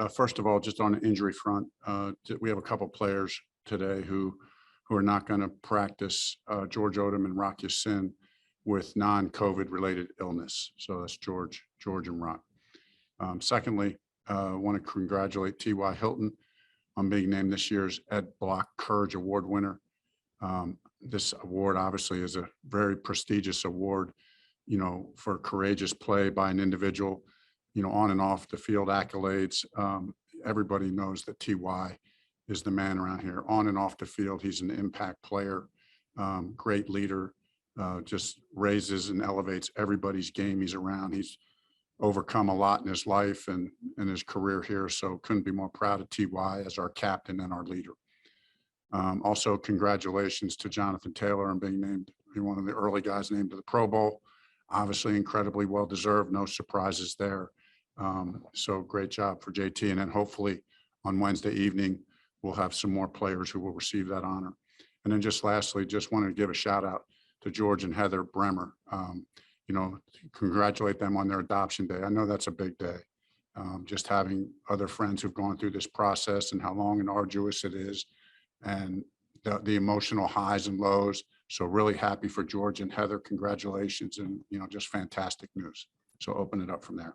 First of all, just on the injury front, we have a couple players today who are not going to practice, George Odom and Rock Ya-Sin, with non-COVID related illness. So that's George and Rock. Secondly, I want to congratulate T.Y. Hilton on being named this year's Ed Block Courage Award winner. This award obviously is a very prestigious award, for courageous play by an individual, on and off the field accolades. Everybody knows that T.Y. is the man around here. On and off the field, he's an impact player, great leader, just raises and elevates everybody's game he's around. He's overcome a lot in his life and in his career here, so couldn't be more proud of T.Y. as our captain and our leader. Also, congratulations to Jonathan Taylor on being named one of the early guys named to the Pro Bowl. Obviously, incredibly well-deserved, no surprises there. So great job for JT. And then hopefully on Wednesday evening, we'll have some more players who will receive that honor. And then just lastly, just wanted to give a shout out to George and Heather Bremer. Congratulate them on their adoption day. I know that's a big day. Just having other friends who've gone through this process and how long and arduous it is, and the emotional highs and lows. So really happy for George and Heather. Congratulations, and just fantastic news. So open it up from there.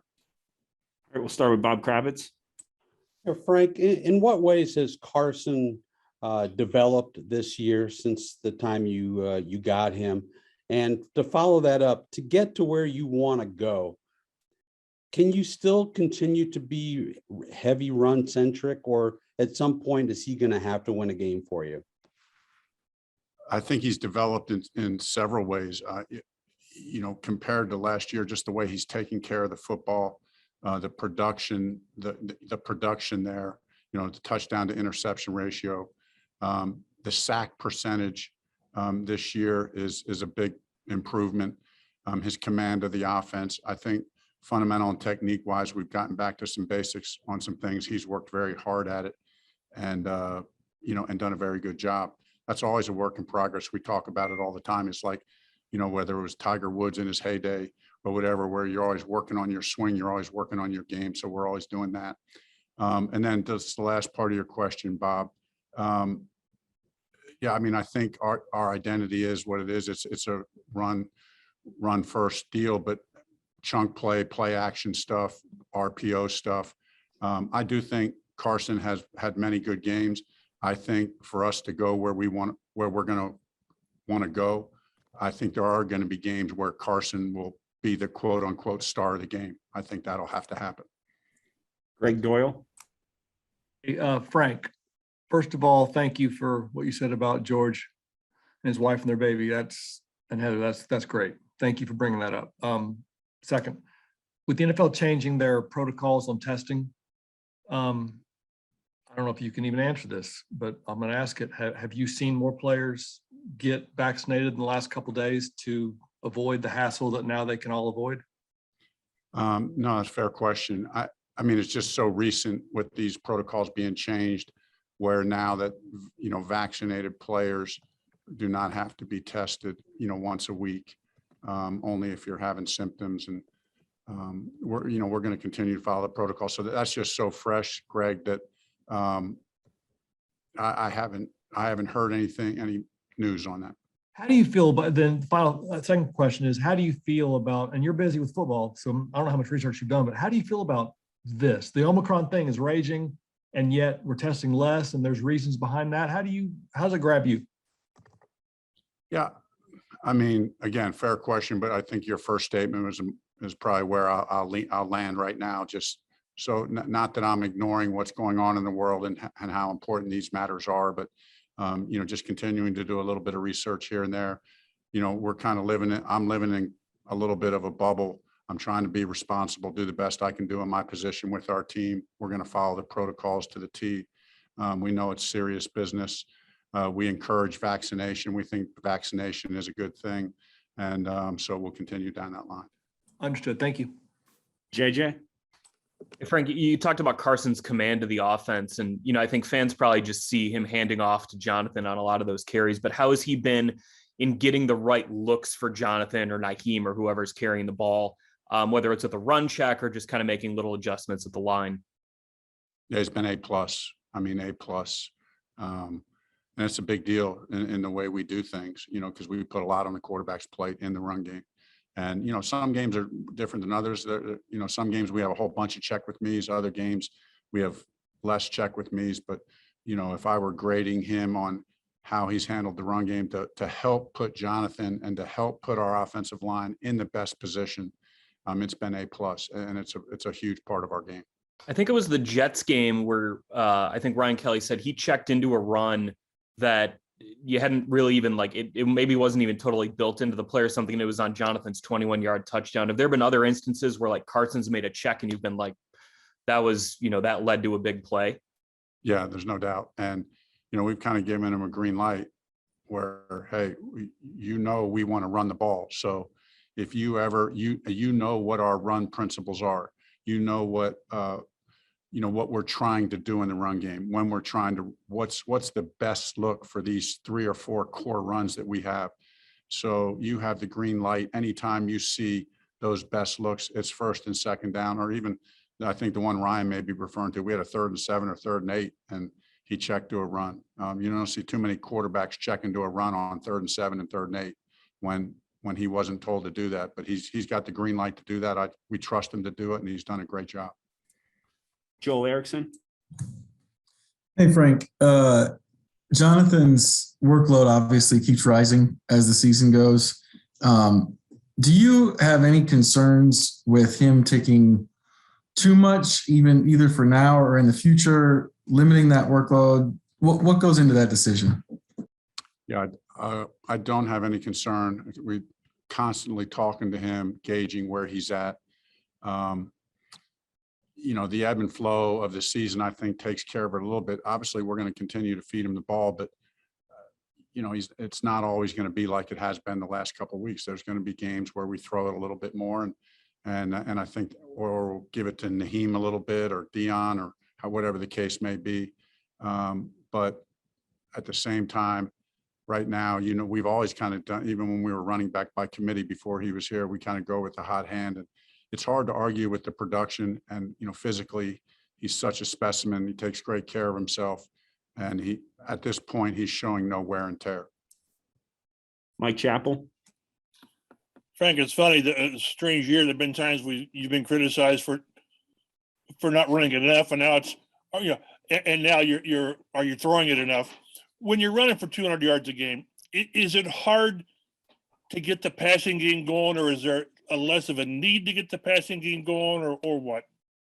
All right, we'll start with Bob Kravitz. Frank, in what ways has Carson developed this year since the time you got him? And to follow that up, to get to where you want to go, can you still continue to be heavy run centric, or at some point is he going to have to win a game for you? I think he's developed in several ways. Compared to last year, just the way he's taking care of the football, the production, the production there, the touchdown to interception ratio, the sack percentage this year is a big improvement. His command of the offense, I think, fundamental and technique wise, we've gotten back to some basics on some things. He's worked very hard at it, and and done a very good job. That's always a work in progress. We talk about it all the time. It's like, whether it was Tiger Woods in his heyday or whatever, where you're always working on your swing, you're always working on your game. So we're always doing that. And then just the last part of your question, Bob. I think our identity is what it is. It's a run first deal, but chunk play action stuff, RPO stuff. I do think Carson has had many good games. I think for us to go where we're going to want to go, I think there are going to be games where Carson will be the quote unquote star of the game. I think that'll have to happen. Greg Doyle. Hey, Frank, first of all, thank you for what you said about George and his wife and their baby. And Heather, that's great. Thank you for bringing that up. Second, with the NFL changing their protocols on testing, I don't know if you can even answer this, but I'm going to ask it. Have you seen more players get vaccinated in the last couple of days to avoid the hassle that now they can all avoid? No, that's a fair question. I mean, it's just so recent with these protocols being changed, where now that, vaccinated players do not have to be tested, once a week, only if you're having symptoms. And we're going to continue to follow the protocol. So that's just so fresh, Greg, that I haven't heard any news on that. How do you feel about, then second question is, how do you feel about, and you're busy with football, so I don't know how much research you've done, but how do you feel about this? The Omicron thing is raging, and yet we're testing less, and there's reasons behind that. How does it grab you? Yeah, I mean, again, fair question, but I think your first statement is probably where I'll land right now. Just so not that I'm ignoring what's going on in the world and how important these matters are, but just continuing to do a little bit of research here and there. We're kind of I'm living in a little bit of a bubble. I'm trying to be responsible, do the best I can do in my position with our team. We're going to follow the protocols to the T. We know it's serious business. We encourage vaccination. We think vaccination is a good thing. And so we'll continue down that line. Understood. Thank you. JJ. Hey, Frank, you talked about Carson's command of the offense, and I think fans probably just see him handing off to Jonathan on a lot of those carries, but how has he been in getting the right looks for Jonathan or Naheem or whoever's carrying the ball, whether it's at the run check or just kind of making little adjustments at the line? Yeah, he's been A plus. I mean, A plus. And it's a big deal in the way we do things, because we put a lot on the quarterback's plate in the run game. And, some games are different than others. Some games we have a whole bunch of check with me's. Other games we have less check with me's. But, if I were grading him on how he's handled the run game to help put Jonathan and to help put our offensive line in the best position, it's been A plus, and it's a huge part of our game. I think it was the Jets game where I think Ryan Kelly said he checked into a run that you hadn't really even it maybe wasn't even totally built into the play or something. And it was on Jonathan's 21-yard touchdown. Have there been other instances where Carson's made a check and you've been that was, that led to a big play? Yeah, there's no doubt. And, we've kind of given him a green light where, hey, we want to run the ball. So if you ever, what our run principles are, what we're trying to do in the run game, when we're trying to, what's the best look for these 3 or 4 core runs that we have. So you have the green light. Anytime you see those best looks, it's first and second down, or even I think the one Ryan may be referring to, we had a 3rd and 7 or 3rd and 8, and he checked to a run. You don't see too many quarterbacks checking to a run on 3rd and 7 and 3rd and 8 when he wasn't told to do that, but he's got the green light to do that. We trust him to do it, and he's done a great job. Joel Erickson. Hey, Frank. Jonathan's workload obviously keeps rising as the season goes. Do you have any concerns with him taking too much, even either for now or in the future, limiting that workload? What goes into that decision? Yeah, I don't have any concern. We constantly talking to him, gauging where he's at. The ebb and flow of the season, I think, takes care of it a little bit. Obviously, we're going to continue to feed him the ball, but it's not always going to be like it has been the last couple of weeks. There's going to be games where we throw it a little bit more, and I think, or we'll give it to Naheem a little bit, or Dion, or whatever the case may be. But at the same time, right now, we've always kind of done, even when we were running back by committee before he was here, we kind of go with the hot hand. And it's hard to argue with the production, and, physically, he's such a specimen. He takes great care of himself. And at this point, he's showing no wear and tear. Mike Chappell. Frank, it's funny that it's a strange year. There've been times you've been criticized for not running it enough, and now it's, and now are you throwing it enough? When you're running for 200 yards a game, is it hard to get the passing game going, or is there a less of a need to get the passing game going, or what?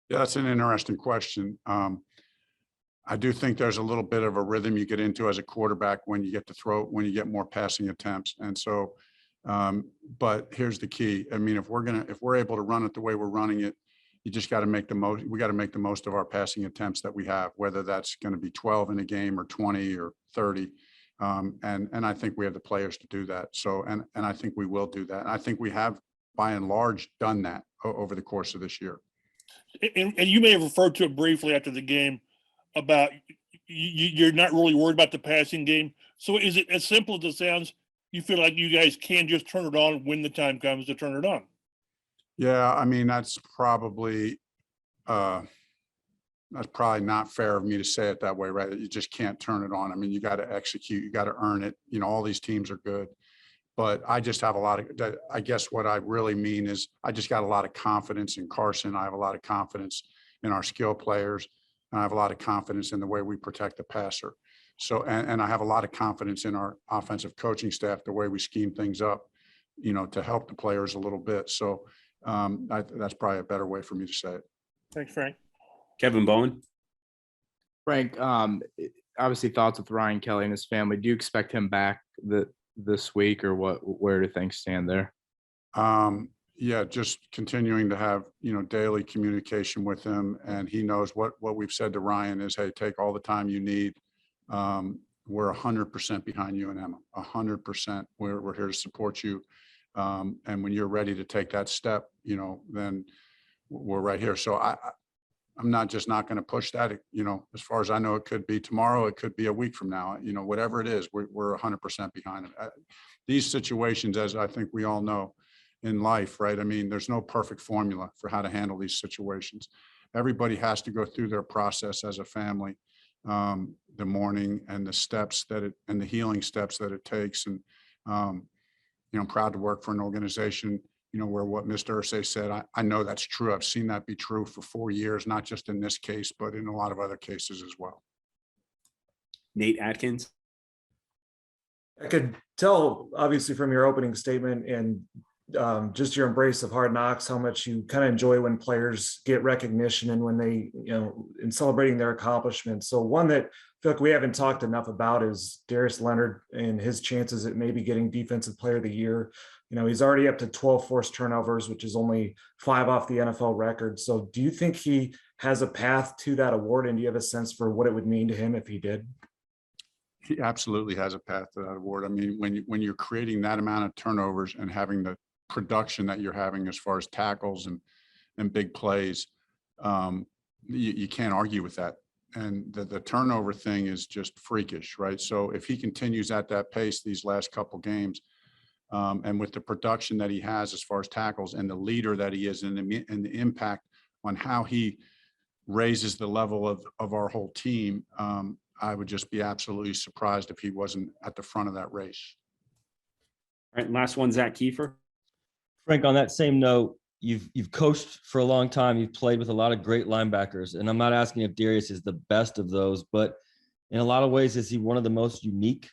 Yeah, that's an interesting question. I do think there's a little bit of a rhythm you get into as a quarterback when you get to throw, when you get more passing attempts. And so, but here's the key. I mean, if we're able to run it the way we're running it, you just got to make the most. We got to make the most of our passing attempts that we have, whether that's going to be 12 in a game or 20 or 30. And I think we have the players to do that. So, and I think we will do that. And I think we have, by and large, done that over the course of this year. And you may have referred to it briefly after the game about you're not really worried about the passing game. So is it as simple as it sounds? You feel like you guys can just turn it on when the time comes to turn it on? Yeah, I mean, that's probably not fair of me to say it that way, right? You just can't turn it on. I mean, you got to execute, you got to earn it. All these teams are good, but I just have a lot of, I guess what I really mean is I just got a lot of confidence in Carson. I have a lot of confidence in our skill players, and I have a lot of confidence in the way we protect the passer. So, and I have a lot of confidence in our offensive coaching staff, the way we scheme things up, to help the players a little bit. So that's probably a better way for me to say it. Thanks, Frank. Kevin Bowen. Frank, obviously thoughts with Ryan Kelly and his family. Do you expect him back this week, or where do things stand there? Yeah, just continuing to have, daily communication with him, and he knows what we've said to Ryan is, hey, take all the time you need. We're 100% behind you and Emma, 100%. We're here to support you. And when you're ready to take that step, then we're right here. So I'm not going to push that, as far as I know, it could be tomorrow, it could be a week from now, whatever it is, we're 100% behind it. These situations, as I think we all know in life, right? I mean, there's no perfect formula for how to handle these situations. everybody has to go through their process as a family, the mourning and the steps and the healing steps that it takes. And, I'm proud to work for an organization, where what Mr. Irsay said, I know that's true. I've seen that be true for 4 years, not just in this case, but in a lot of other cases as well. Nate Atkins. I could tell, obviously, from your opening statement and just your embrace of Hard Knocks, how much you kind of enjoy when players get recognition and when they, in celebrating their accomplishments. So one that I feel like we haven't talked enough about is Darius Leonard and his chances at maybe getting Defensive Player of the Year. He's already up to 12 forced turnovers, which is only 5 off the NFL record. So do you think he has a path to that award? And do you have a sense for what it would mean to him if he did? He absolutely has a path to that award. I mean, when you're creating that amount of turnovers and having the production that you're having as far as tackles and big plays, you can't argue with that. And the turnover thing is just freakish, right? So if he continues at that pace these last couple games, and with the production that he has as far as tackles and the leader that he is and the impact on how he raises the level of our whole team, I would just be absolutely surprised if he wasn't at the front of that race. All right, last one, Zach Kiefer. Frank, on that same note, you've coached for a long time. You've played with a lot of great linebackers, and I'm not asking if Darius is the best of those, but in a lot of ways, is he one of the most unique?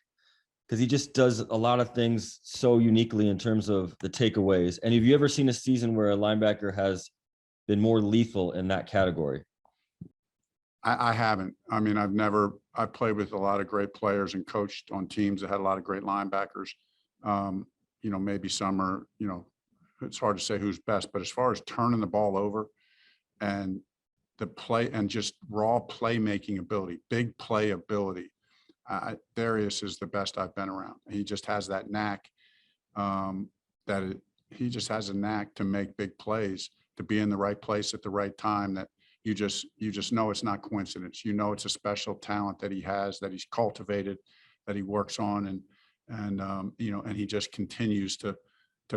Because he just does a lot of things so uniquely in terms of the takeaways. And have you ever seen a season where a linebacker has been more lethal in that category? I haven't. I mean, I've played with a lot of great players and coached on teams that had a lot of great linebackers. Maybe some are, it's hard to say who's best, but as far as turning the ball over and the play and just raw playmaking ability, big play ability, Darius is the best I've been around. He just has that knack, he just has a knack to make big plays, to be in the right place at the right time, that you just know it's not coincidence. It's a special talent that he has, that he's cultivated, that he works on, and he just continues to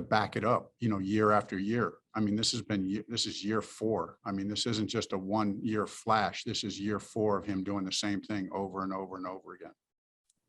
back it up, year after year. I mean, this is year 4. I mean, this isn't just a 1-year flash. This is year 4 of him doing the same thing over and over and over again.